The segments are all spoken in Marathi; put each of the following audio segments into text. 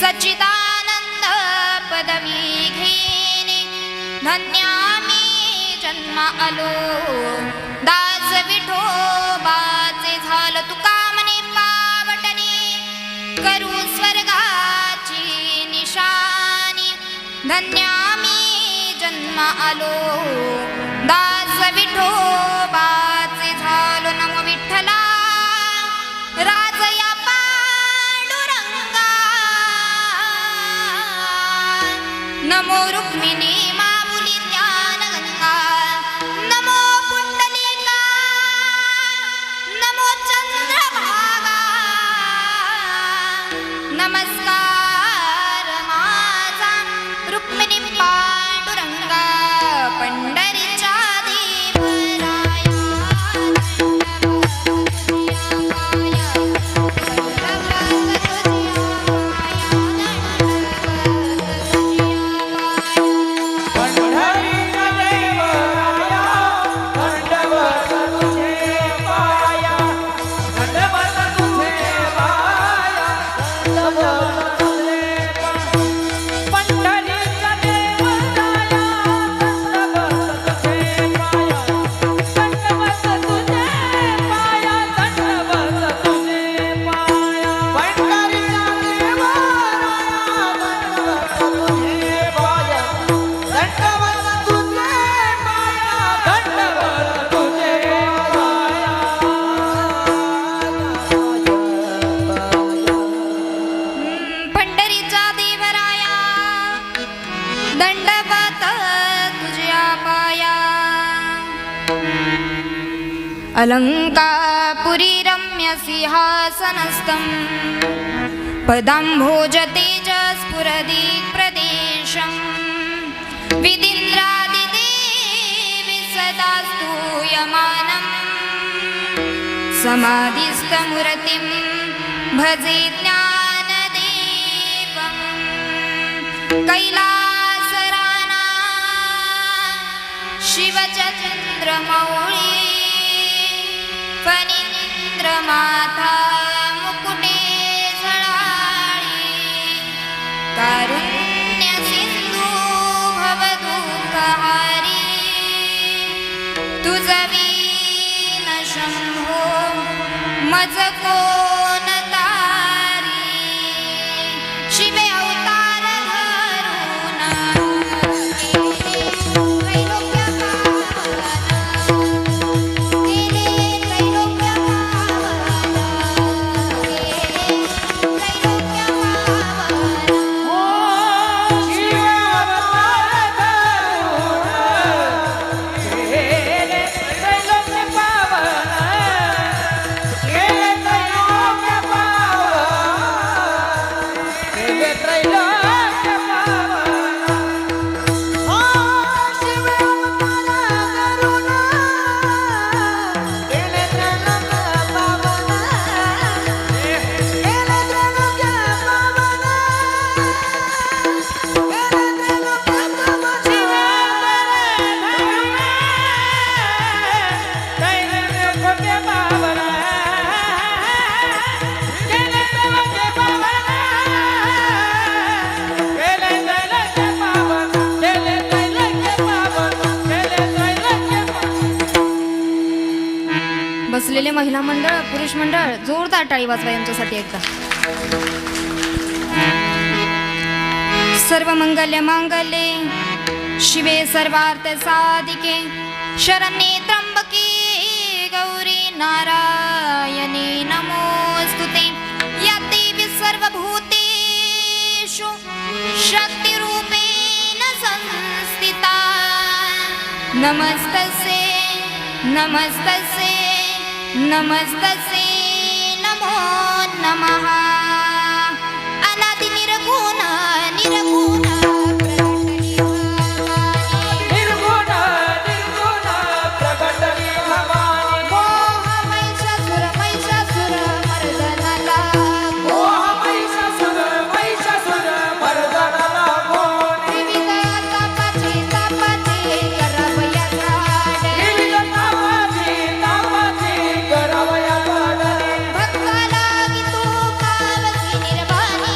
सच्चिदानंद पदवी घेणे धन्यामी जन्म आलो दास विठोबाचे झालं तुका मने पावटणे करू स्वर्गाची निशानी धन्यामी जन्म आलो दास विठोबाचे झालो नमो विठ्ठला राजया पांडुरंगा नमो रुक्मिणी माऊली ज्ञानगंगा नमो पुंडलिका नमो चंद्रभागा नमस्कार माझा रुक्मिणी पांडुरंगा पंढरीच्या अलंकापुरी रम्य सिंहासनस्थं पदाम्भोज तेजस्फुरदिक् प्रदेशं विदिन्द्रादिदेवि सदा स्तूयमानं समाधिस्थमूर्तिं भजे ज्ञानदेवं कैलासराना शिवचन्द्रमौळी फणीन्द्रमाथा मुकुटे झळाळी कारुण्य सिंधू भवदुःखहारी तुझवीन शंभो मज कोण तारी शिवे अवतार धरून बसलेले महिला मंडळ पुरुष मंडळ जोरदार टाळी वाजवा यांच्यासाठी एकदा सर्व मंगल्य मांगल्ये शिवे सर्वार्थ साधिके शरण्ये त्र्यंबके गौरी नारायणी नमोस्तुते या देवी सर्वभूतेषु शक्तिरूपेण संस्थिता नमस्तस्यै नमस्तस्यै नमस्तस्यै नमो नमः अनादि निर्गुण निर्गुण भक्ताला गीतो कावसी निर्वाणी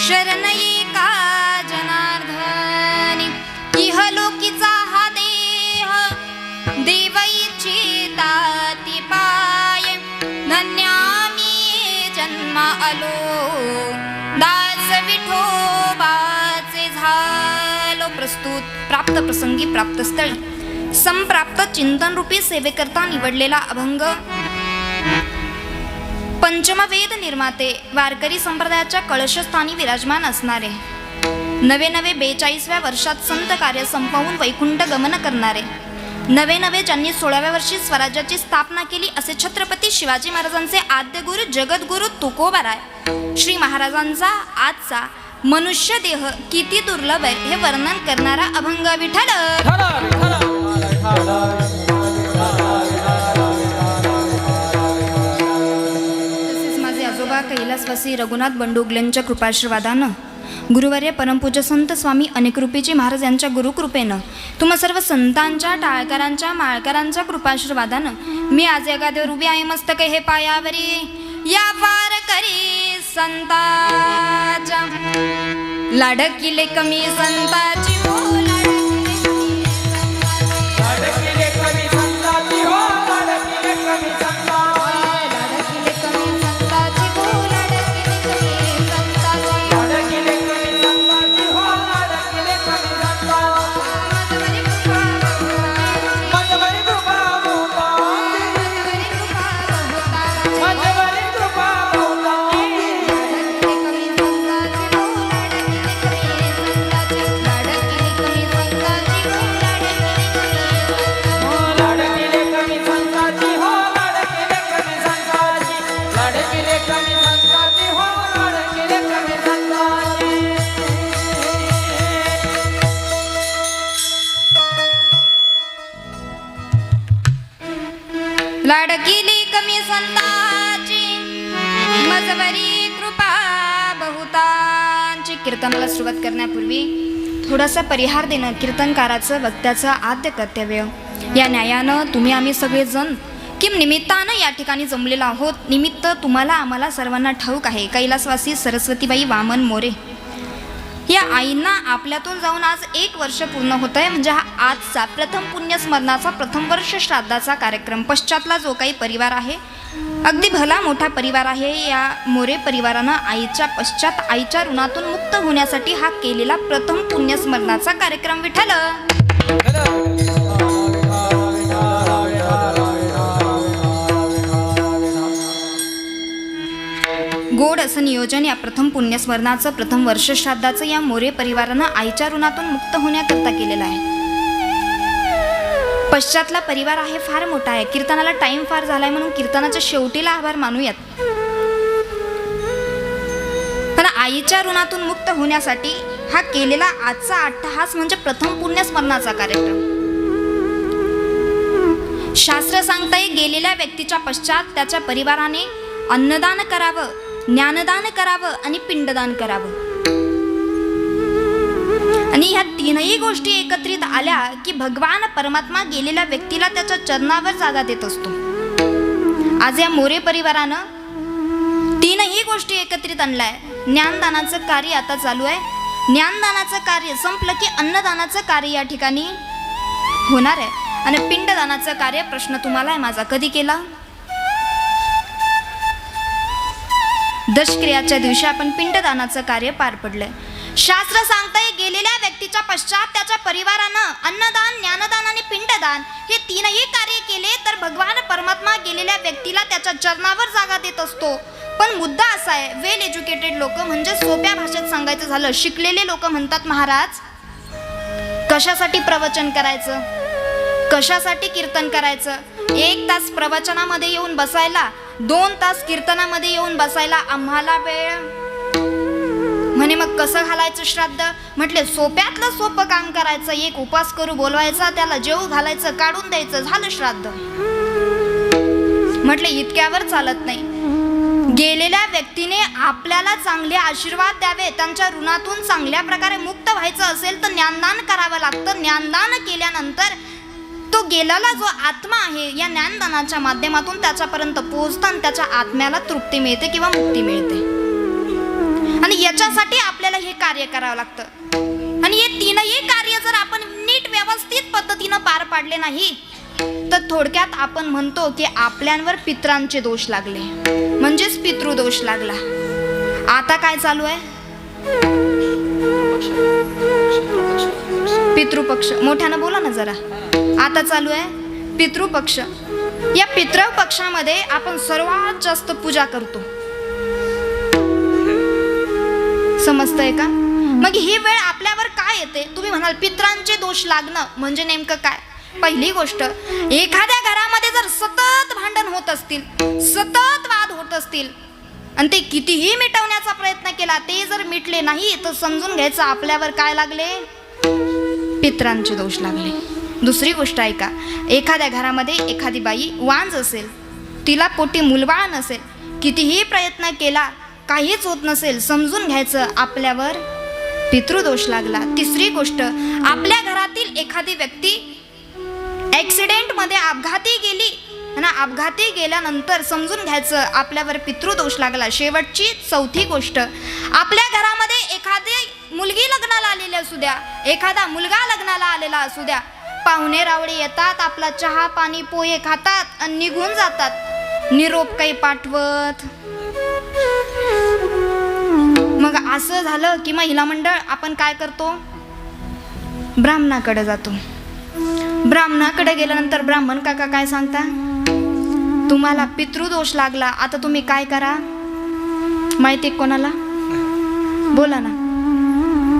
शरण एका जनार्दनी इहलोकीचा हा देह देव इच्छिता ती पाय धन्यामी जन्म आलो दास विठोबाचे झालो प्रस्तुत प्राप्त प्रसंगी प्राप्त स्थळी संप्राप्त चिंतन रूपी सेवेकरता निवडलेला अभंग पंचमवेद निर्माते वारकरी संप्रदायाच्या कळशस्थानी विराजमान असणारे नवे 42व्या वर्षात संत कार्य संपवून वैकुंठ गमन करणारे नवे ज्यांनी 16व्या वर्षी स्वराज्याची स्थापना केली असे छत्रपती शिवाजी महाराजांचे आद्यगुरु जगद्गुरु तुकोबाराय श्री महाराजांचा आजचा मनुष्य देह किती दुर्लभ आहे हे वर्णन करणारा अभंग विठ्ठल. तसेच माझे आजोबा कैलासवासी रघुनाथ बंडुगलेंच्या कृपाशीर्वादानं गुरुवर्य परमपूज्य संत स्वामी अनेकरूपीजी महाराज यांच्या गुरुकृपेनं तुम्हा सर्व संतांच्या टाळकरांच्या माळकरांच्या कृपाशीर्वादानं मी आज या गादीवर उभी आहे. मस्तक हे पायावरी या वारकरी संताच्या लाडकिले कमी संताची हो लाडकिले कमी संताची हो लाडकिले कमी संताची हो लाडकिले कमी संताची हो लाडकिले कमी माझवरी कृपा होता माझवरी कृपा होता लाडकिले कमी संताची मजवरी कृपा बहुतांची. कीर्तनाला सुरुवात करण्यापूर्वी थोडासा परिहार देणं कीर्तनकाराचं वक्त्याचं आद्य कर्तव्य. या न्यायानं तुम्ही आम्ही सगळेजण किम निमित्तानं या ठिकाणी जमलेलो आहोत. निमित्त तुम्हाला आम्हाला सर्वांना ठाऊक आहे. कैलासवासी सरस्वतीबाई वामन मोरे या आईंना आपल्यातून जाऊन आज 1 वर्ष पूर्ण होत आहे. म्हणजे हा आजचा प्रथम पुण्यस्मरणाचा प्रथम वर्ष श्राद्धाचा कार्यक्रम. पश्चातला जो काही परिवार आहे अगदी भला मोठा परिवार आहे. या मोरे परिवारानं आईच्या पश्चात आईच्या ऋणातून मुक्त होण्यासाठी हा केलेला प्रथम पुण्यस्मरणाचा कार्यक्रम विठ्ठल. गोड असं नियोजन या प्रथम पुण्यस्मरणाचं प्रथम वर्ष श्राद्धाचं या मोरे परिवारानं आईच्या ऋणातून मुक्त होण्याकरता केलेलं आहे. पश्चातला परिवार आहे फार मोठा आहे. कीर्तनाला टाइम फार झालाय म्हणून कीर्तनाच्या शेवटीला आभार मानूयात. पण आईच्या ऋणातून मुक्त होण्यासाठी हा केलेला आजचा अट्टहास म्हणजे प्रथम पुण्यस्मरणाचा कार्यक्रम. शास्त्र सांगताय गेलेल्या व्यक्तीच्या पश्चात त्याच्या परिवाराने अन्नदान करावं, ज्ञानदान करावं आणि पिंडदान करावं. आणि ह्या तीनही गोष्टी एकत्रित आल्या की भगवान परमात्मा गेलेल्या व्यक्तीला त्याच्या चरणावर जागा देत असतो. आज या मोरे परिवारानं तीनही गोष्टी एकत्रित आणलाय. ज्ञानदानाचं कार्य आता चालू आहे. ज्ञानदानाचं कार्य संपलं की अन्नदानाचं कार्य या ठिकाणी होणार आहे. आणि पिंडदानाचं कार्य प्रश्न तुम्हाला आहे माझा कधी केला? दशक्रियाच्या दिवशी आपण पिंडदानाचं कार्य पार पडलंय. शास्त्र सांगताय गेलेल्या व्यक्तीच्या पश्चात त्याच्या परिवारानं अन्नदान, ज्ञानदान आणि पिंडदान हे तीनही कार्य केले तर भगवान परमात्मा गेलेल्या व्यक्तीला त्याच्या चरणावर जागा देत असतो. पण मुद्दा असा आहे, वेल एज्युकेटेड लोक म्हणजे सोप्या भाषेत सांगायचं झालं शिकलेले लोक म्हणतात महाराज कशासाठी प्रवचन करायचं, कशासाठी कीर्तन करायचं, 1 तास प्रवचनामध्ये येऊन बसायला, 2 तास कीर्तनामध्ये येऊन बसायला आम्हाला वेळ. म्हणे मग कसं घालायचं श्राद्ध? म्हटले सोप्यातलं सोपं काम करायचं. 1 उपास करू बोलवायचा, त्याला जेवू घालायचं, काढून द्यायचं, झालं श्राद्ध. म्हटले इतक्यावर चालत नाही. गेलेल्या व्यक्तीने आपल्याला चांगले आशीर्वाद द्यावे, त्यांच्या ऋणातून चांगल्या प्रकारे मुक्त व्हायचं असेल तर ज्ञानदान करावं लागतं. ज्ञानदान केल्यानंतर तो गेलेला जो आत्मा आहे या ज्ञानदानाच्या माध्यमातून त्याच्यापर्यंत पोहोचतं आणि त्याच्या आत्म्याला तृप्ती मिळते किंवा मुक्ती मिळते. आणि याच्यासाठी आपल्याला हे कार्य करावं लागतं आणि हे तीनही कार्य जर आपण नीट व्यवस्थित पद्धतीनं पार पाडले नाही तर थोडक्यात आपण म्हणतो की आपल्यांवर पितरांचे दोष लागले, म्हणजेच पितृदोष लागला. आता काय चालू आहे? पितृपक्ष. मोठ्यानं बोला ना जरा. आता चालू आहे पितृपक्ष. या पितृपक्षामध्ये आपण सर्वात जास्त पूजा करतो. समजतंय का? मग ही वेळ आपल्यावर काय येते? तुम्ही म्हणाल पितरांचे दोष लागणं म्हणजे नेमकं काय? पहिली गोष्ट, एखाद्या घरामध्ये जर सतत भांडण होत असतील, सतत वाद होत असतील आणि ते कितीही मिटवण्याचा प्रयत्न केला ते जर मिटले नाही तर समजून घ्यायचं आपल्यावर काय लागले? पितरांचे दोष लागले. दुसरी गोष्ट आहे का, एखाद्या घरामध्ये एखादी बाई वांज असेल, तिला पोटी मुलबाळ नसेल, कितीही प्रयत्न केला काहीच होत नसेल, समजून घ्यायचं आपल्यावर पितृदोष लागला. तिसरी गोष्ट, आपल्या घरातील एखादी व्यक्ती ॲक्सिडेंटमध्ये अपघाती गेली आणि अपघाती गेल्यानंतर समजून घ्यायचं आपल्यावर पितृदोष लागला. शेवटची चौथी गोष्ट, आपल्या घरामध्ये एखादी मुलगी लग्नाला आलेली असू द्या, एखादा मुलगा लग्नाला आलेला असू द्या, पाहुणे रावळे येतात, आपला चहा पाणी पोहे खातात आणि निघून जातात, निरोप काही पाठवत. मग असं झालं की महिला मंडळ आपण काय करतो? ब्राह्मणाकडे जातो. ब्राह्मणाकडे गेल्यानंतर ब्राह्मण काका काय सांगता? तुम्हाला पितृदोष लागला, आता तुम्ही काय करा माहिती? कोणाला बोला ना.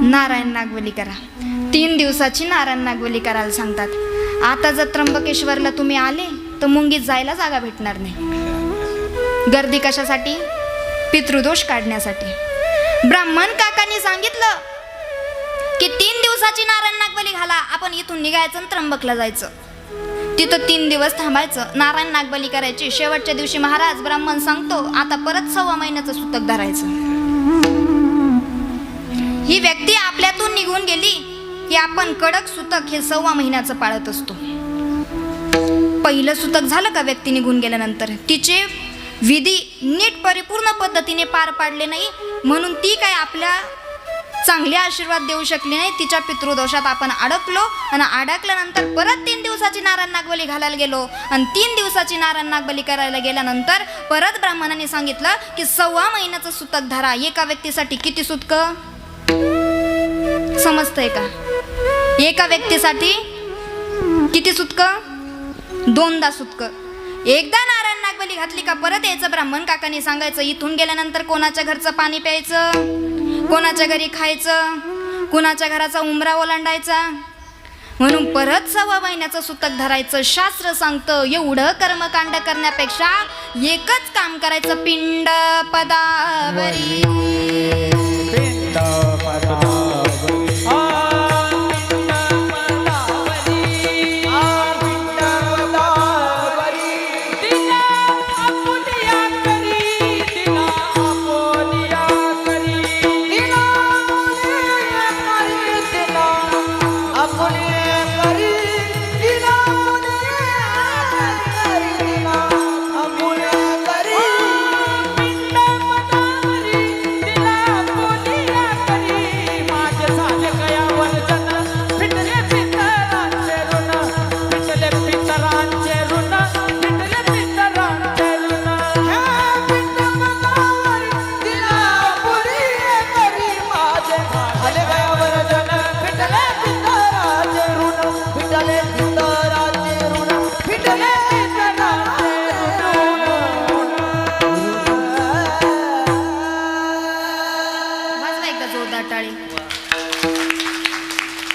नारायण नागबली करा. 3 दिवसाची नारायण नागबली करायला सांगतात. आता जर त्र्यंबकेश्वरला तुम्ही आले तर मुंगीत जायला जागा भेटणार नाही. गर्दी कशासाठी? पितृदोष काढण्यासाठी. ब्राह्मण काकांनी सांगितलं की 3 दिवसाची नारायण नागबली घाला, आपण इथून निघायचं आणि त्र्यंबकला जायचं. तिथं 3 दिवस थांबायचं, नारायण नागबली करायची. शेवटच्या दिवशी महाराज ब्राह्मण सांगतो आता परत 1.25 महिन्याचं सुतक धरायचं. ही व्यक्ती आपल्यातून निघून गेली की आपण कडक सुतक हे 1.25 महिन्याचं पाळत असतो. पहिलं सुतक झालं का व्यक्ती निघून गेल्यानंतर, तिचे विधी नीट परिपूर्ण पद्धतीने पार पाडले नाही म्हणून ती काय आपल्या चांगले आशीर्वाद देऊ शकली नाही. तिच्या पितृदोषात आपण अडकलो आणि अडकल्यानंतर परत 3 दिवसाची नारायण नागबली घालायला गेलो आणि 3 दिवसाची नारायण नागबली करायला गेल्यानंतर परत ब्राह्मणाने सांगितलं की 1.25 महिन्याचं सुतक धरा. एका व्यक्तीसाठी किती सुतक? समजतंय का? एका व्यक्तीसाठी किती सुतक? 2दा सुतक. एकदा नारायण नागबली घातली का परत यायचं. ब्राह्मण काकांनी सांगायचं इथून गेल्यानंतर कोणाच्या घरचं पाणी प्यायचं, कोणाच्या घरी खायचं, कोणाच्या घराचा उंबरा ओलांडायचा, म्हणून परत 1.25 महिन्याचं सुतक धरायचं. शास्त्र सांगतं एवढं कर्मकांड करण्यापेक्षा एकच काम करायचं, पिंड पदावरी.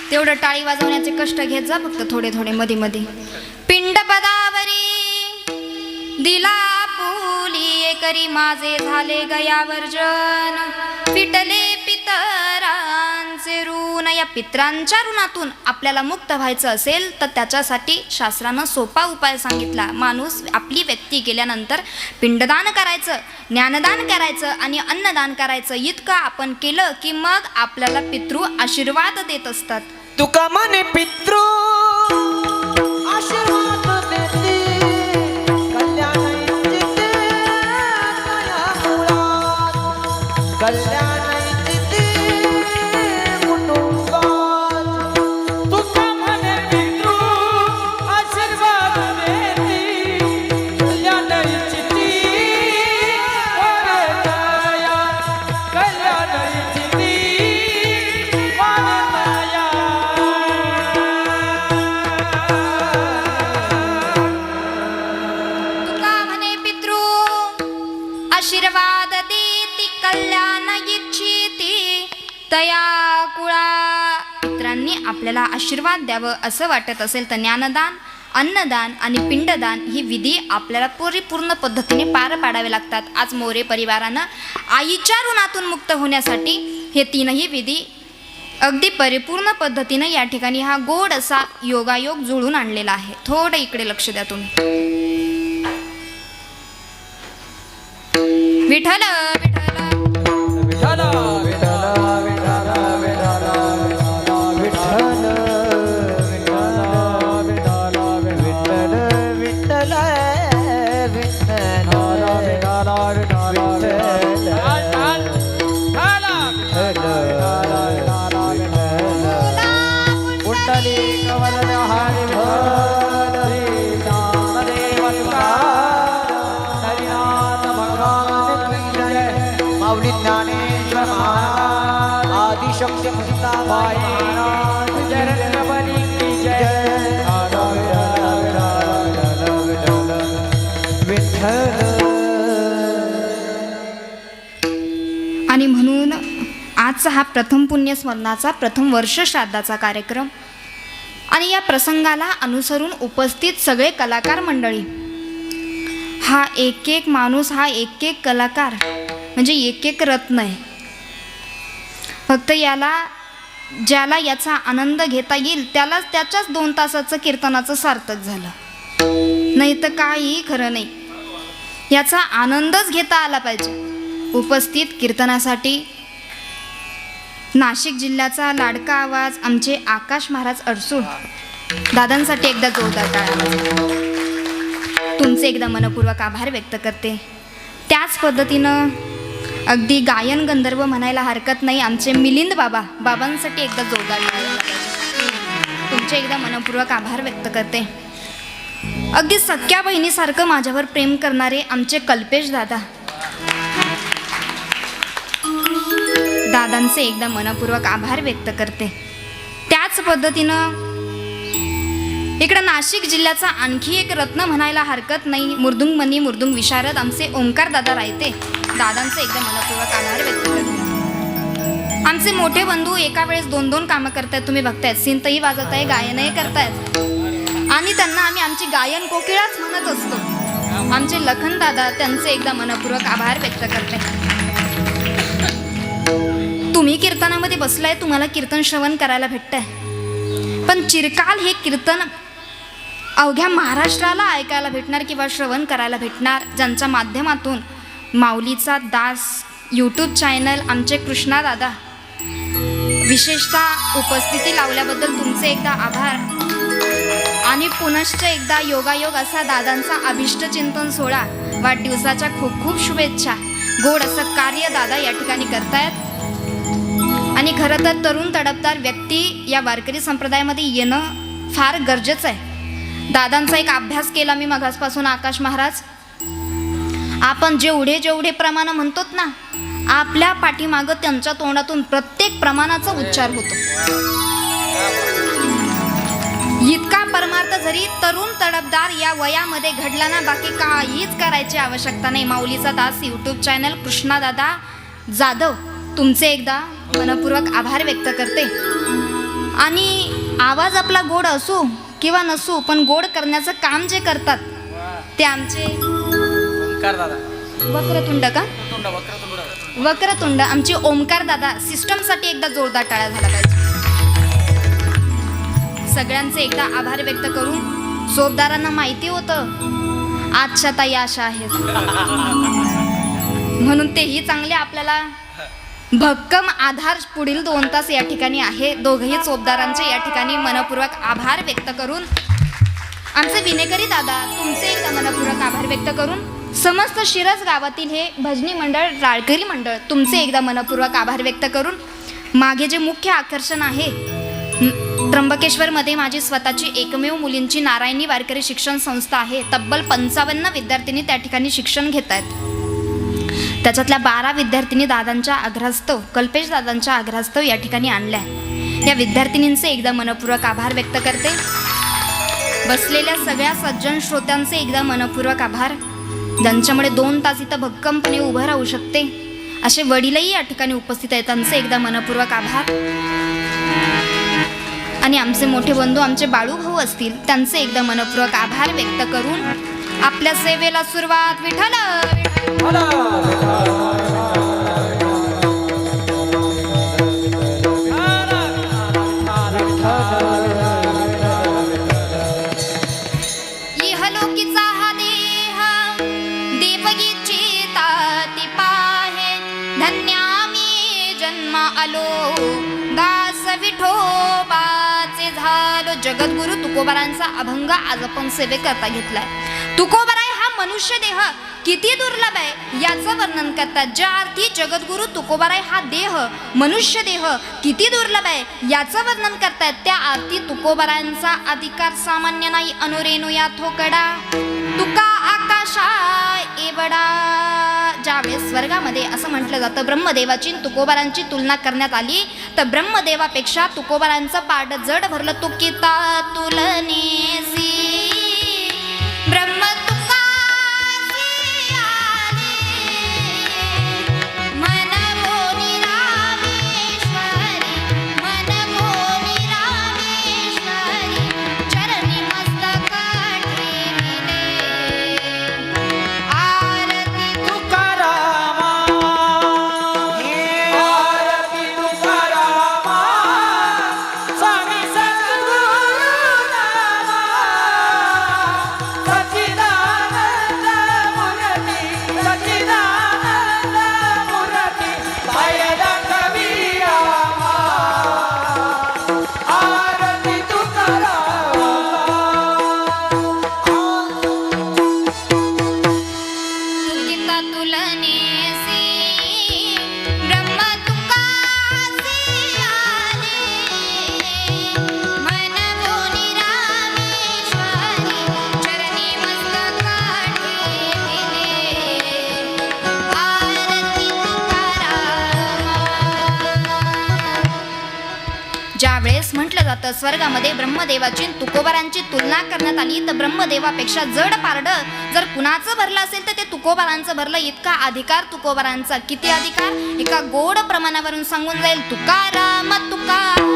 तेवढं टाळी वाजवण्याचे कष्ट घेत जा फक्त थोडे थोडे मध्ये मध्ये. पिंड पदावरी दिला पुली करी माझे झाले गयावर्जन, पिटले पितरांचे ऋण. या पितरांच्या ऋणातून आपल्याला मुक्त व्हायचं असेल तर त्याच्यासाठी शास्त्रानं सोपा उपाय सांगितला. माणूस आपली व्यक्ती गेल्यानंतर पिंडदान करायचं, ज्ञानदान करायचं आणि अन्नदान करायचं. इतकं आपण केलं की मग आपल्याला पितृ आशीर्वाद देत असतात. तुका म्हणे पितृ आशीर्वाद देते, कल्याण इच्छिते तया मुळात, कल्याण तया कुळा पित्रांनी आपल्याला आशीर्वाद द्यावं असं वाटत असेल तर ज्ञानदान, अन्नदान आणि पिंडदान ही विधी आपल्याला परिपूर्ण पद्धतीने पार पाडावे लागतात. आज मोरे परिवारानं आईच्या ऋणातून मुक्त होण्यासाठी हे तीनही विधी अगदी परिपूर्ण पद्धतीनं या ठिकाणी हा गोड असा योगायोग जुळून आणलेला आहे. थोडं इकडे लक्ष द्या तुम्ही. विठ्ठल माऊली ज्ञानेश्वर महाराज आदिशक्ती मुक्ताबाई महाराज जय आणि म्हणून आजचा हा प्रथम पुण्यस्मरणाचा प्रथम वर्ष श्राद्धाचा कार्यक्रम आणि या प्रसंगाला अनुसरून उपस्थित सगळे कलाकार मंडळी, हा एक एक माणूस, हा एक एक कलाकार म्हणजे एक एक रत्न आहे. फक्त ज्याला याचा आनंद घेता येईल त्यालाच त्याच्याच 2 तासाचं कीर्तनाचं सार्थक झालं, नाही तर काही खरं नाही. याचा आनंदच घेता आला पाहिजे. उपस्थित कीर्तनासाठी नाशिक जिल्ह्याचा लाडका आवाज आमचे आकाश महाराज अडसूळ दादांसाठी एकदा जोरदार टाळ्या. तुमचे एकदा मनपूर्वक आभार व्यक्त करते. त्याच पद्धतीनं अगदी गायन गंधर्व म्हणायला हरकत नाही आमचे मिलिंद बाबांसाठी एकदा जोरदार टाळ्या. तुमचे एकदा मनपूर्वक आभार व्यक्त करते. अगदी सख्या बहिणीसारखं माझ्यावर प्रेम करणारे आमचे कल्पेश दादांचे एकदा मनपूर्वक आभार व्यक्त करते. त्याच पद्धतीनं इकडं नाशिक जिल्ह्याचा आणखी एक रत्न म्हणायला हरकत नाही, मृदुंगमणी मृदुंग विशारद आमचे ओंकार दादा रायते दादांचे एकदा मनपूर्वक आभार व्यक्त करते. आमचे मोठे बंधू एका वेळेस 2-2 कामं करतायत. तुम्ही बघतायत, सिंतही वाजवताय, गायनही करतायत आणि त्यांना आम्ही आमची गायन कोकिळाच म्हणत असतो. आमचे लखन दादा, त्यांचे एकदा मनपूर्वक आभार व्यक्त करते. तुम्ही कीर्तनामध्ये बसलाय, तुम्हाला कीर्तन श्रवण करायला भेटतंय, पण चिरकाल हे कीर्तन अवघ्या महाराष्ट्राला ऐकायला भेटणार किंवा श्रवण करायला भेटणार, ज्यांच्या माध्यमातून माऊलीचा दास यूट्यूब चॅनल आमचे कृष्णा दादा विशेषतः उपस्थिती लावल्याबद्दल तुमचे एकदा आभार. आणि पुनश्च एकदा योगायोग असा दादांचा अभिष्ट चिंतन सोहळा, वाढदिवसाच्या खूप खूप शुभेच्छा. गोड असं कार्य दादा या ठिकाणी करतायत. आणि खरं तर तरुण तडफदार व्यक्ती या वारकरी संप्रदायामध्ये येणं फार गरजेचं आहे. दादांचा एक अभ्यास केला मी मगासपासून आकाश महाराज. आपण जेवढे प्रमाण म्हणतोत ना, आपल्या पाठीमागं त्यांच्या तोंडातून प्रत्येक प्रमाणाचा उच्चार होतो. इतका परमार्थ जरी तरुण तडफदार या वयामध्ये घडला ना, बाकी काहीच करायची आवश्यकता नाही. माऊलीचा दास यूट्यूब चॅनल कृष्णा दादा जाधव, तुमचे एकदा मनपूर्वक आभार व्यक्त करते. आणि आवाज आपला गोड असो किंवा नसो, पण गोड करण्याचं काम जे करतात ते आमचे वक्रतुंड का वक्रतुंड आमचे ओमकार दादा. सिस्टमसाठी एकदा जोरदार टाळ्या झाला पाहिजे. सगळ्यांचे एकदा आभार व्यक्त करून सोबदारांना माहिती होतं आजच्या ताई अशा आहेत म्हणून तेही चांगले आपल्याला भक्कम आधार पुढील 2 तास या ठिकाणी आहे. दोघंही चोपदारांचे या ठिकाणी मनपूर्वक आभार व्यक्त करून आमचे विनेकरी दादा, तुमचे एकदा मनपूर्वक आभार व्यक्त करून समस्त शिरस गावातील हे भजनी मंडळ, राळकरी मंडळ, तुमचे एकदा मनपूर्वक आभार व्यक्त करून मागे जे मुख्य आकर्षण आहे, त्र्यंबकेश्वरमध्ये माझी स्वतःची एकमेव मुलींची नारायणी वारकरी शिक्षण संस्था आहे. तब्बल 55 विद्यार्थिनी त्या ठिकाणी शिक्षण घेत आहेत. त्याच्यातल्या 12 विद्यार्थिनी दादांच्या आग्रहास्तव, कल्पेश दादांच्या आग्रहास्तव या ठिकाणी आणल्या. या विद्यार्थिनींचे एकदा मनपूर्वक आभार व्यक्त करते. बसलेल्या सगळ्या सज्जन श्रोत्यांचे एकदा मनपूर्वक आभार, ज्यांच्यामुळे 2 तास इथं भक्कमपणे उभं राहू शकते. असे वडीलही या ठिकाणी उपस्थित आहेत, त्यांचे एकदा मनपूर्वक आभार. आणि आमचे मोठे बंधू आमचे बाळू भाऊ असतील, त्यांचे एकदा मनपूर्वक आभार व्यक्त करून आपल्या सेवेला सुरुवात. विठ्ठल इहलोकीचा हा देह देवगीची ताती पाहे, धन्य आम्ही जन्म आलो दास विठोबाचे झालो. जगद्गुरु तुकोबारांचा अभंग आज आपण सेवेकरता घेतलाय. तुकोबाराय हा मनुष्य देह किती दुर्लभ आहे याचं वर्णन करतात. ज्या अर्थी जगद्गुरु तुकोबाराय हा देह मनुष्य देह किती दुर्लभ आहे याचं वर्णन करतात, त्या अर्थी तुकोबारांचा अधिकार सामान्य नाही. अनुरेणू या थोकडा तुका आकाशा एवढा. ज्यावेळेस स्वर्गामध्ये असं म्हटलं जातं ब्रह्मदेवाची तुकोबारांची तुलना करण्यात आली, तर ब्रह्मदेवापेक्षा तुकोबारांचं पाड जड भरलं. तुकिता तुलनेसी ब्रह्म ज्यावेळेस म्हटलं जातं स्वर्गामध्ये ब्रह्मदेवाची तुकोबारांची तुलना करण्यात आली, तर ब्रह्मदेवापेक्षा जड पारड जर कुणाचं भरलं असेल तर ते तुकोबारांचं भरलं. इतका अधिकार तुकोबारांचा. किती अधिकार एका गोड प्रमाणावरून सांगून जाईल. तुकाराम तुकाराम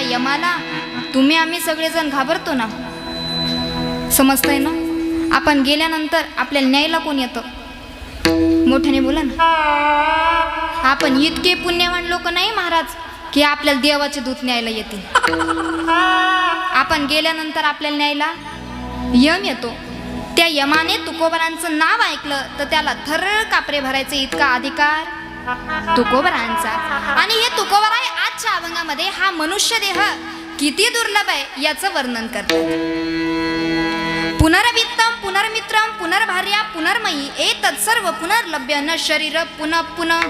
यमाला तुम्ही आम्ही सगळेजण घाबरतो ना, समजतंय ना. आपण गेल्यानंतर आपल्याला न्यायला कोण येतं? मोठ्याने बोला ना. आपण इतके पुण्यवान लोक नाही महाराज की आपल्याला देवाचे दूत न्यायला येतील. आपण गेल्यानंतर आपल्याला न्यायला यम येतो. त्या यमाने तुकोबारांचं नाव ऐकलं तर त्याला थर्र कापरे भरायचे इतका अधिकार तुकोबारांचा. आणि हे तुकोबाराय आजच्या अभंगामध्ये हा मनुष्य देह किती दुर्लभ आहे याचं वर्णन करतात. पुनर्वित्तम पुनर्मित्रम पुनर्भार्या पुनर्मयी एतत् सर्व पुनर्लभ्य न शरीर पुनः पुनः.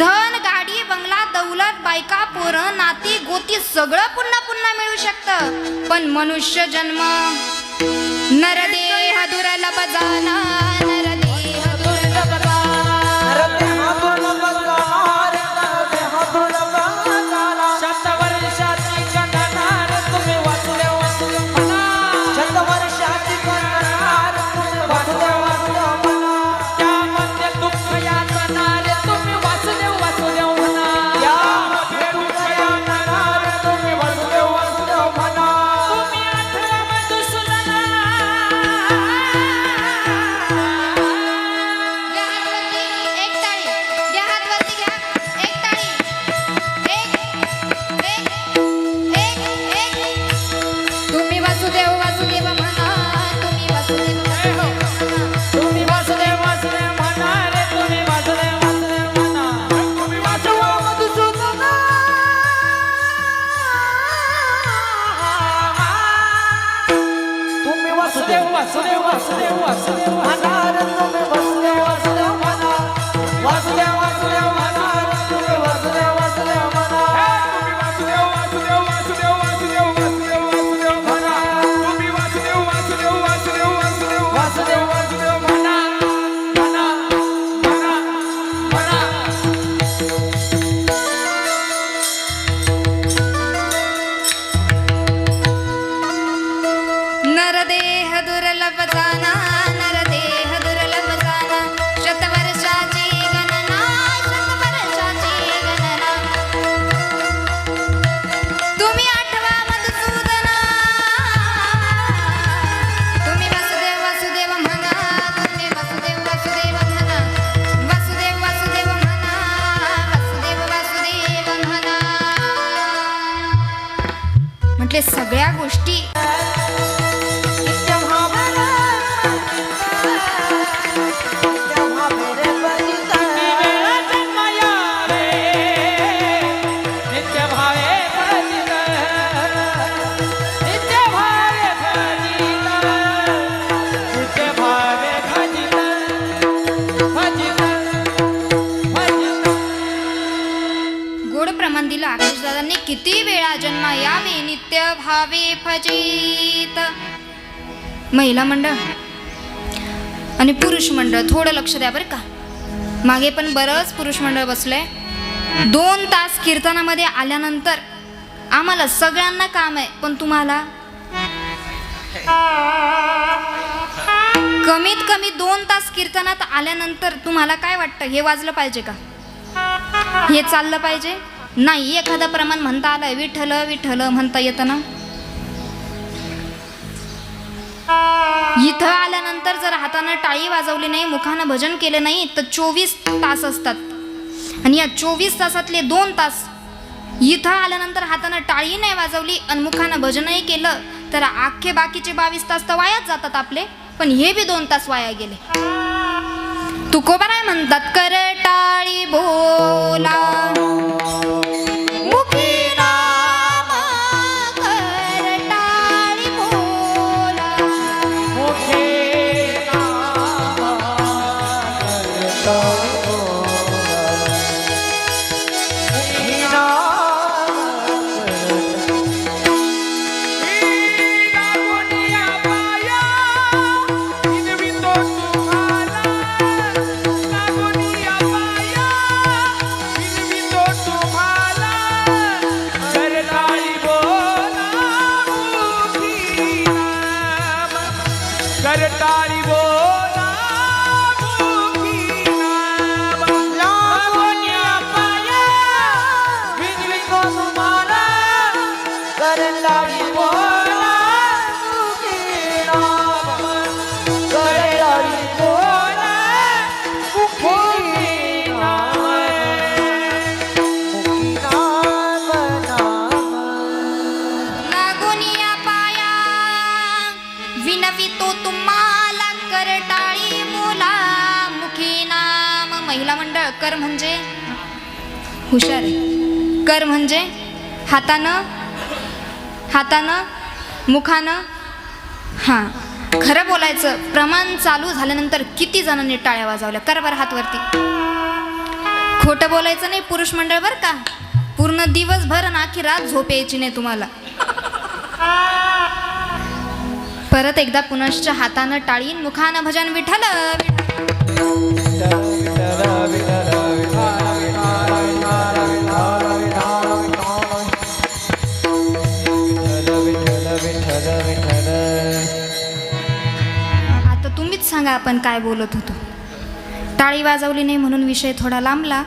धन गाडी बंगला दौलत बायका पोरं नाती गोती सगळं पुन्हा पुन्हा मिळू शकतं, पण मनुष्य जन्म नरदेह दुर्लभ जाना. म्हटले सगळ्या गोष्टी गोड प्रमाण दिलं आकाशदादांनी. किती वेळा जन्मा यावे नित्य भावे फजित. महिला मंडळ आणि पुरुष मंडळ थोडं लक्ष द्या बरं का. मागे पण बरंच पुरुष मंडळ बसलंय. 2 तास कीर्तनामध्ये आल्यानंतर आम्हाला सगळ्यांना काम आहे, पण तुम्हाला कमीत कमी 2 तास कीर्तनात आल्यानंतर तुम्हाला काय वाटतं? हे वाजलं पाहिजे का? हे चाललं पाहिजे? नाही. एखादं प्रमाण म्हणता आलंय, विठ्ठल विठ्ठल म्हणता येतं ना. इथं आल्यानंतर जर हातानं टाळी वाजवली नाही, मुखानं भजन केलं नाही, तर 24 तास असतात. आणि या 24 तासातले 2 तास इथं आल्यानंतर हातानं टाळी नाही वाजवली आणि मुखानं भजनही केलं तर अख्खे बाकीचे 22 तास तर वायाच जातात आपले. पण हे बी 2 तास वाया गेले. तुकोबाराय म्हणतात, कर टाळी बोला मुखी नाम, कर टाळी बोला मुखे नाम, कर टाळी बोला मुखी नाम. करताळी बोला मुखी नाम, लागोनिया पाया विनवितो तुम्हाला. करताळी बोला मुखी नाम, करताळी बोला मुखी नाम, मुखी नाम नाम. लागोनिया पाया विनवितो तुम्हाला, कर टाळी बोला मुखी नाम. महिला मंडळ. कर म्हणजे हुशार आहे. कर म्हणजे हातानं मुखानं. हां, खरं बोलायचं. प्रमाण चालू झाल्यानंतर किती जणांनी टाळ्या वाजवल्या? कर बरं हात वरती. खोटं बोलायचं नाही पुरुष मंडळ बरं का. पूर्ण दिवसभर आणि आखी रात झोप यायची नाही तुम्हाला. परत एकदा पुनश्च हातानं टाळी, मुखानं भजन. विठ्ठल आता तुम्हीच सांगा आपण काय बोलत होतो. टाळी वाजवली नाही म्हणून विषय थोडा लांबला.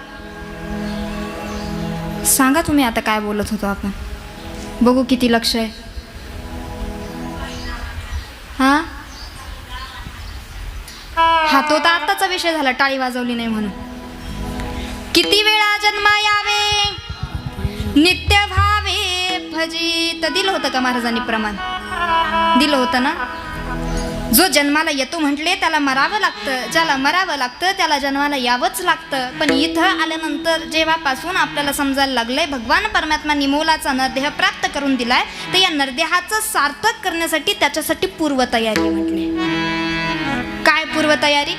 सांगा तुम्ही आता काय बोलत होतो आपण. बघू किती लक्ष आहे. हा तो तर आत्ताचा विषय झाला, टाळी वाजवली नाही म्हणून. किती वेळा जन्मा यावे नित्य भावे भजित. दिलं होतं का महाराजांनी प्रमाण? दिलं होतं ना. जो जन्माला येतो म्हटले त्याला मरावं लागतं, ज्याला मरावं लागतं त्याला जन्माला यावंच लागतं. पण इथं आल्यानंतर जेव्हापासून आपल्याला समजायला लागलंय भगवान परमात्मा मोलाचा नरदेह प्राप्त करून दिलाय, तर या नरदेहाचं सार्थक करण्यासाठी त्याच्यासाठी पूर्वतयारी आहे. म्हटले काय पूर्वतयारी?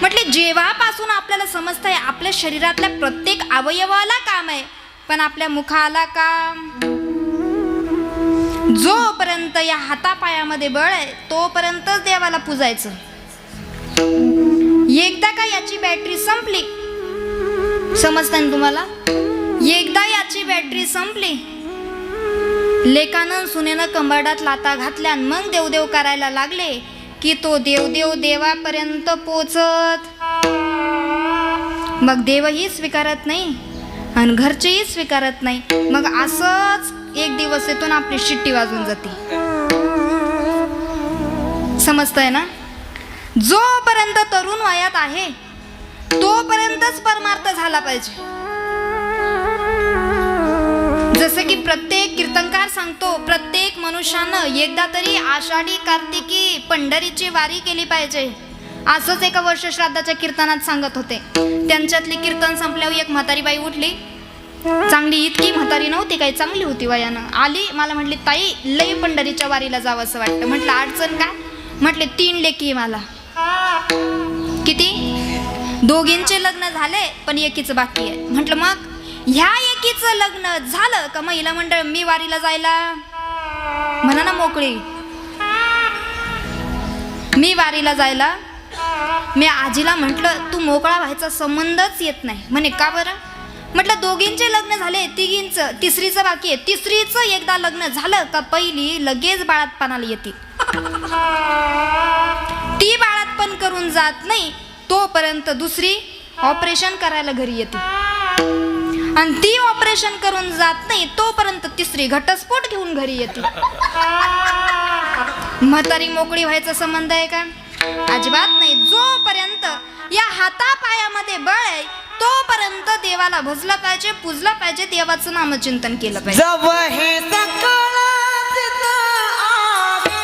म्हटले जेव्हापासून आपल्याला समजतंय आपल्या शरीरातल्या प्रत्येक अवयवाला काम आहे, पण आपल्या मुखाला काम. जोपर्यंत या हातापायामध्ये बळ आहे तोपर्यंतच देवाला पूजायचं. एकदा का याची बॅटरी संपली, समजतंय ना तुम्हाला? एकदा याची बॅटरी संपली, लेकानं सुनेनं कंबरडात लाता घातल्या आणि मग देवदेव करायला लागले की तो देवदेव देवापर्यंत पोचत. मग देवही स्वीकारत नाही आणि घरचेही स्वीकारत नाही. मग असंच एक दिवस येतो ना आपली शिट्टी वाजून जाते. समजतंय ना? जोपर्यंत तरुण वयात आहे तोपर्यंतच परमार्थ झाला पाहिजे. जसं जसं की प्रत्येक कीर्तनकार सांगतो, प्रत्येक मनुष्यानं एकदा तरी आषाढी कार्तिकी पंढरीची वारी केली पाहिजे. असंच एका वर्ष श्राद्धाच्या कीर्तनात सांगत होते. त्यांच्यातली कीर्तन संपल्यावर एक म्हातारी बाई उठली. चांगली इतकी म्हातारी नव्हती, काही चांगली होती वयानं. आली, मला म्हटली, ताई लई पंढरीच्या वारीला जावं असं वाटतं. म्हटलं अडचण काय? म्हटले 3 लेकी मला. किती? 2घींचे लग्न झाले पण एकीचं बाकी आहे. म्हटलं मग ह्या एकीचं लग्न झालं का महिला मंडळ मी वारीला जायला म्हणा ना मोकळी. मी वारीला जायला. मी आजीला म्हटलं तू मोकळा व्हायचा संबंधच येत नाही. म्हणे का बरं? म्हटलं 2घींचे लग्न झाले, 3घींचं, 3रीचं बाकी आहे. 3रीचं एकदा लग्न झालं का पहिली लगेच बाळातपणाला येते. ती बाळातपण करून जात नाही तोपर्यंत 2री ऑपरेशन करायला घरी येते. आणि ती ऑपरेशन करून जात नाही तोपर्यंत 3री घटस्फोट घेऊन घरी येते. म्हातारी मोकळी व्हायचा संबंध आहे का? अजिबात नाही. जोपर्यंत या हातापायामध्ये बळ आहे तोपर्यंत देवाला भजलं पाहिजे, पूजलं पाहिजे, देवाचं नामचिंतन केलं पाहिजे. जब हे सकळ सिद्ध आहे,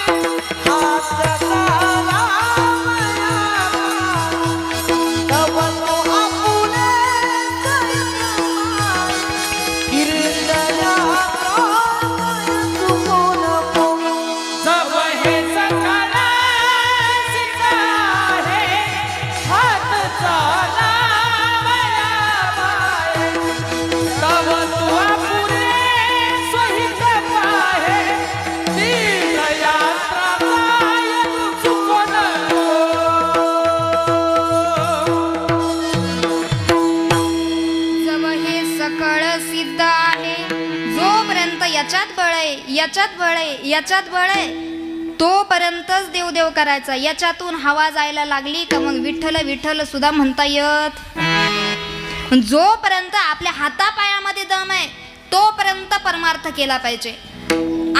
हात झाला मया, तब तो आपुले कीर्तया चुकून बोलू. जब हे सकळ सिद्ध आहे, हात झाला मया बाई, तब तो आपुले सहित आहे, तीर्थयात्रा जाय चुकून. जब हे सकळ सिद्ध आहे, जोपर्यंत याच्यात बळ आहे, याच्यात बळ आहे, याच्यात बळ आहे, तोपर्यंतच देवदेव करायचा. याच्यातून हवा जायला लागली का मग विठ्ठल विठ्ठल सुद्धा म्हणता येत. जोपर्यंत आपल्या हातापायामध्ये दम आहे तोपर्यंत परमार्थ केला पाहिजे.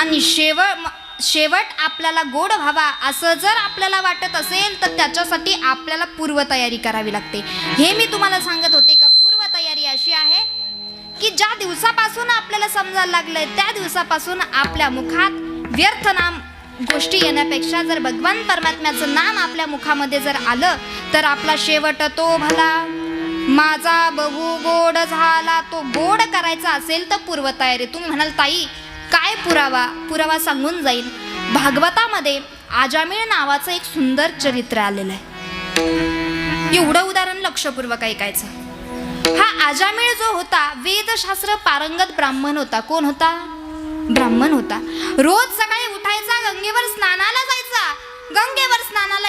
आणि शेवट आपल्याला गोड व्हावा असं जर आपल्याला वाटत असेल तर त्याच्यासाठी आपल्याला पूर्वतयारी करावी लागते. हे मी तुम्हाला सांगत होते का पूर्वतयारी अशी आहे की ज्या दिवसापासून आपल्याला समजायला लागलंय त्या दिवसापासून आपल्या मुखात व्यर्थ नाम गोष्टी येण्यापेक्षा जर भगवान परमात्म्याचं नाम आपल्या मुखामध्ये जर आलं तर आपला शेवट तो भला. माझा बहु गोड झाला, तो गोड करायचा असेल तर पूर्वतयारी. तुम्ही म्हणाल ताई काय पुरावा सांगून जाईल. भागवतामध्ये आजामिळ नावाचं एक सुंदर चरित्र आलेलं आहे. एवढं उदाहरण लक्षपूर्वक ऐकायचं. हा आजामिळ जो होता वेदशास्त्र पारंगत ब्राह्मण होता. कोण होता? ब्राह्मण होता. रोज सकाळी उठायचा, गंगेवर स्नानाला जायचा, गंगेवर स्नानाला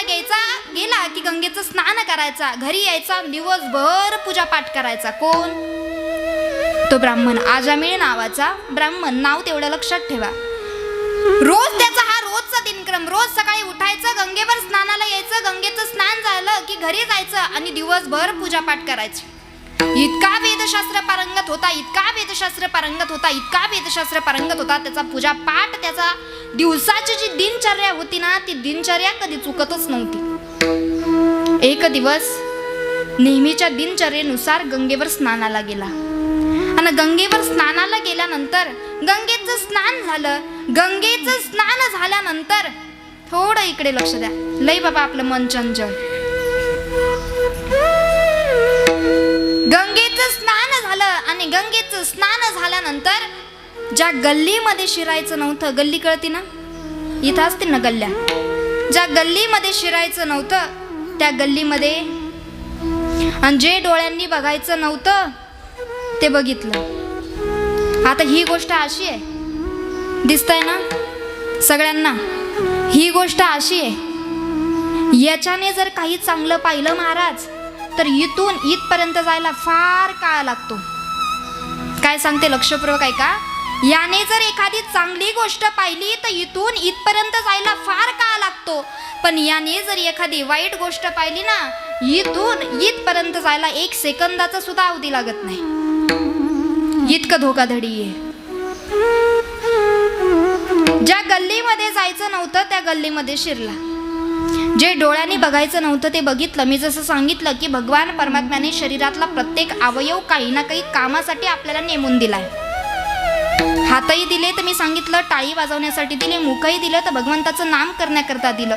गेला की गंगेचं स्नान करायचा, घरी यायचा, दिवसभर पूजा पाठ करायचा. कोण? तो ब्राह्मण, आजामिळ नावाचा ब्राह्मण. नाव तेवढं लक्षात ठेवा. रोज त्याचा हा रोजचा दिनक्रम. रोज सकाळी उठायचं, गंगेवर स्नानाला यायचं, गंगेचं स्नान झालं की घरी जायचं आणि दिवसभर पूजा पाठ करायचं. इतका वेदशास्त्र पारंगत होता, इतका वेदशास्त्र पारंगत होता, इतका वेदशास्त्र पारंगत होता. त्याचा पूजा पाठ, त्याचा दिवसाची जी दिनचर्या होती ना ती दिनचर्या कधी चुकतच नव्हती. एक दिवस नेहमीच्या दिनचर्येनुसार गंगेवर स्नानाला गेला आणि गंगेवर स्नानाला गेल्यानंतर गंगेचं स्नान झालं. गंगेचं स्नान झाल्यानंतर थोडं इकडे लक्ष द्या. लय बाबा आपलं मन चंचल. गंगेचं स्नान झालं आणि गंगेचं स्नान झाल्यानंतर ज्या गल्लीमध्ये शिरायचं नव्हतं, गल्ली कळती ना, इथं असतील ना गल्ल्या, ज्या गल्लीमध्ये शिरायचं नव्हतं त्या गल्लीमध्ये आणि जे डोळ्यांनी बघायचं नव्हतं ते बघितलं. आता ही गोष्ट अशी आहे, दिसतंय ना सगळ्यांना, ही गोष्ट अशी आहे, याच्याने जर काही चांगलं पाहिलं महाराज तर इथून इथपर्यंत जायला फार काळ लागतो. काय सांगते लक्षपूर्वक ऐका. याने जर एखादी चांगली गोष्ट पाहिली तर इथून इथपर्यंत जायला फार काळ लागतो. पण याने जर एखादी वाईट गोष्ट पाहिली ना इथून इथपर्यंत जायला 1 सेकंदाचा सुद्धा अवधी लागत नाही. इतकं धोकाधडी आहे. ज्या गल्लीमध्ये जायचं नव्हतं त्या गल्लीमध्ये शिरला. जे डोळ्यांनी बघायचं नव्हतं ते बघितलं. मी जसं सांगितलं की भगवान परमात्म्याने शरीरातला प्रत्येक अवयव काही ना काही कामासाठी आपल्याला नेमून दिलाय. हातही दिले तर मी सांगितलं टाळी वाजवण्यासाठी दिले, मुखही दिलं तर भगवंताचं नाम करण्याकरता दिलं,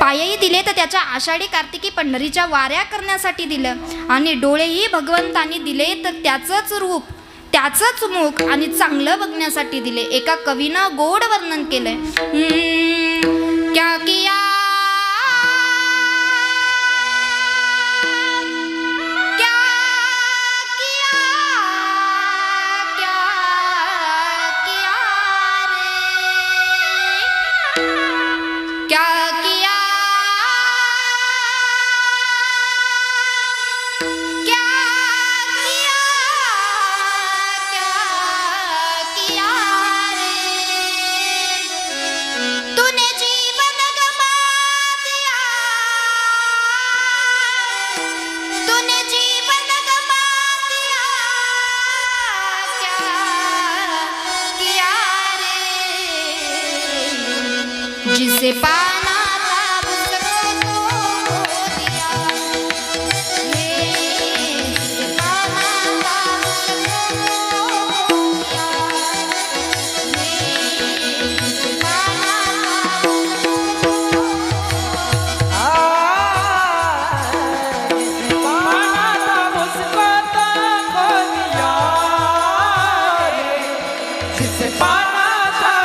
पायही दिले तर त्याच्या आषाढी कार्तिकी पंढरीच्या वाऱ्या करण्यासाठी दिलं, आणि डोळेही भगवंतानी दिले तर त्याचंच रूप, त्याचंच मुख आणि चांगलं बघण्यासाठी दिले. एका कवीनं गोड वर्णन केलंय. क्या किया जिसे पाना था उसको तो दिया, जिसे पाना था उसको दिया, जिसे पाना था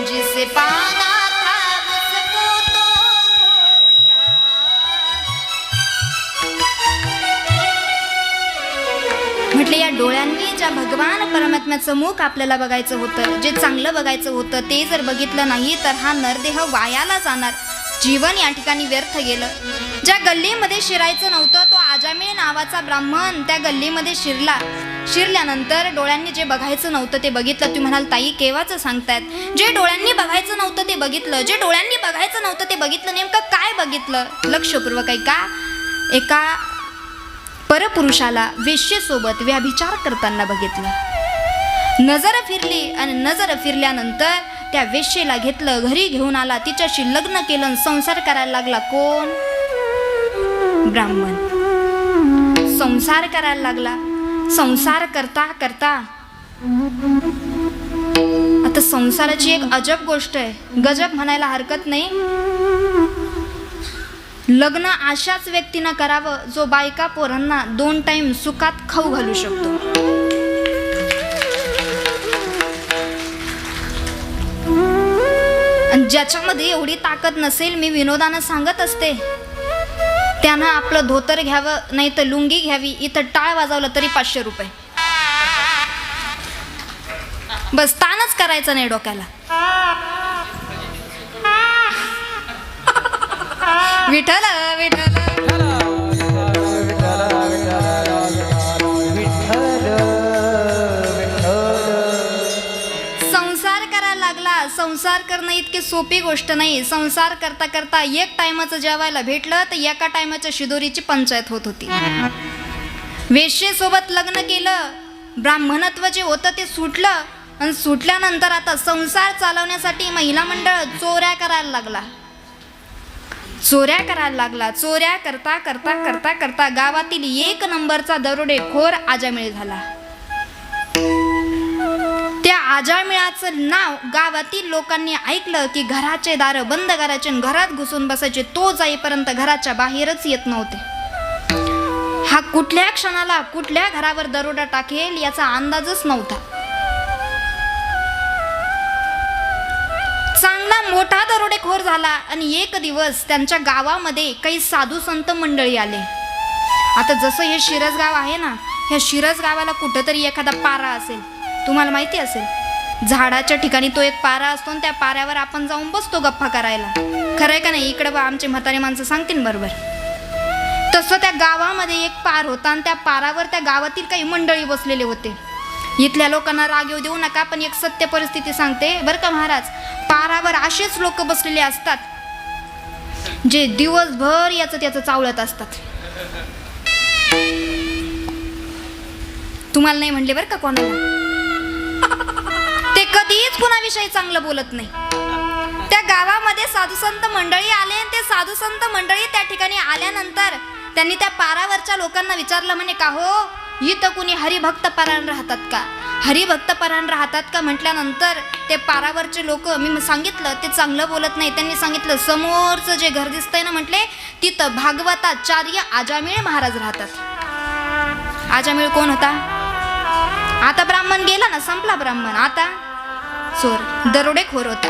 जिसे पाना था उसको तो खो दिया. म्हटले या डोळ्यांनी ज्या भगवान परमात्म्याचं मुख आपल्याला बघायचं होतं, जे चांगलं बघायचं होतं ते जर बघितलं नाही तर हा नरदेह वायाला जाणार, जीवन या ठिकाणी व्यर्थ गेलं. ज्या गल्लीमध्ये शिरायचं नव्हतं तो आजामेळ नावाचा ब्राह्मण त्या गल्लीमध्ये शिरल्यानंतर डोळ्यांनी जे बघायचं नव्हतं ते बघितलं. तुम्ही म्हणाल ताई केव्हाचं सांगतायत? जे डोळ्यांनी बघायचं नव्हतं ते बघितलं, जे डोळ्यांनी बघायचं नव्हतं ते बघितलं. नेमकं काय बघितलं? लक्षपूर्वक ऐका. एका परपुरुषाला वेश्येसोबत व्यभिचार करताना बघितलं. नजर फिरली आणि नजर फिरल्यानंतर त्या वेश्येला घेतलं, घरी घेऊन आला, तिच्याशी लग्न केलं आणि संसार करायला लागला. कोण? ब्राह्मण. संसार करायला लागला. संसार करता करता आता संसाराची एक अजब गोष्ट आहे, गजब म्हणायला हरकत नाही. लग्न अशाच व्यक्तीनं करावं जो बायका पोरांना 2 टाइम सुखात खाऊ घालू शकतो. आणि ज्याच्यामध्ये एवढी ताकद नसेल, मी विनोदानं सांगत असते, त्यानं आपलं धोतर घ्यावं, नाही तर लुंगी घ्यावी, इथं टाळ वाजवलं तरी 500 रुपये. बस ताणच करायचं नाही डोक्याला. विठ्ठल विठ्ठल. संसार करायला लागला. संसार करणं इतकी सोपी गोष्ट नाही. संसार करता करता 1 टायमाचं जेवायला भेटलं तर एका टायमाच्या शिदोरीची पंचायत होत होती. वेश्येसोबत लग्न केलं, ब्राह्मणत्व जे होतं ते सुटलं आणि सुटल्यानंतर आता संसार चालवण्यासाठी महिला मंडळ चोऱ्या करायला लागला. चोऱ्या करायला लागला. चोऱ्या करता करता करता करता गावातील 1 नंबरचा दरोडेखोर आजामिळ झाला. त्या आजामिळाचं नाव गावातील लोकांनी ऐकलं की घराचे दार बंद करायचे आणि घरात घुसून बसायचे. तो जाईपर्यंत घराच्या बाहेरच येत नव्हते. हा कुठल्या क्षणाला कुठल्या घरावर दरोडा टाकेल याचा अंदाजच नव्हता. चांगला मोठा दरोडेखोर झाला आणि एक दिवस त्यांच्या गावामध्ये काही साधू संत मंडळी आले. आता जसं हे शिरस गाव आहे ना, ह्या शिरस गावाला कुठंतरी एखादा पारा असेल, तुम्हाला माहिती असेल. झाडाच्या ठिकाणी तो एक पारा असतो आणि त्या पाऱ्यावर आपण जाऊन बसतो गप्पा करायला. खरंय का नाही? इकडे बा, आमचे म्हातारे माणसं सांगतील बरोबर. तसं त्या गावामध्ये एक पार होता आणि त्या पारावर त्या गावातील काही मंडळी बसलेले होते. इथल्या लोकांना राग येऊ देऊ नका, पण एक सत्य परिस्थिती सांगते बरं का महाराज. पारावर असेच लोक बसलेले असतात जे दिवसभर याचं त्याचं चावळत असतात. तुम्हाला नाही म्हणले बरं का कोणाला. ते कधीच कुणाविषयी चांगलं बोलत नाही. त्या गावामध्ये साधू संत मंडळी आले आणि ते साधू संत मंडळी त्या ठिकाणी आल्यानंतर त्यांनी त्या पारावरच्या लोकांना विचारलं, म्हणे का हो, इथं कुणी हरिभक्त परायण राहतात का? हरिभक्त परायण राहतात का म्हटल्यानंतर ते पारावरचे लोक, मी सांगितलं ते चांगलं बोलत नाही, त्यांनी सांगितलं समोरचं जे घर दिसतंय ना म्हटले, तिथं भागवताचार्य आजामिळ महाराज राहतात. आजामिळ कोण होता? आता ब्राह्मण गेला ना, संपला ब्राह्मण. आता चोर, दरोडेखोर होता.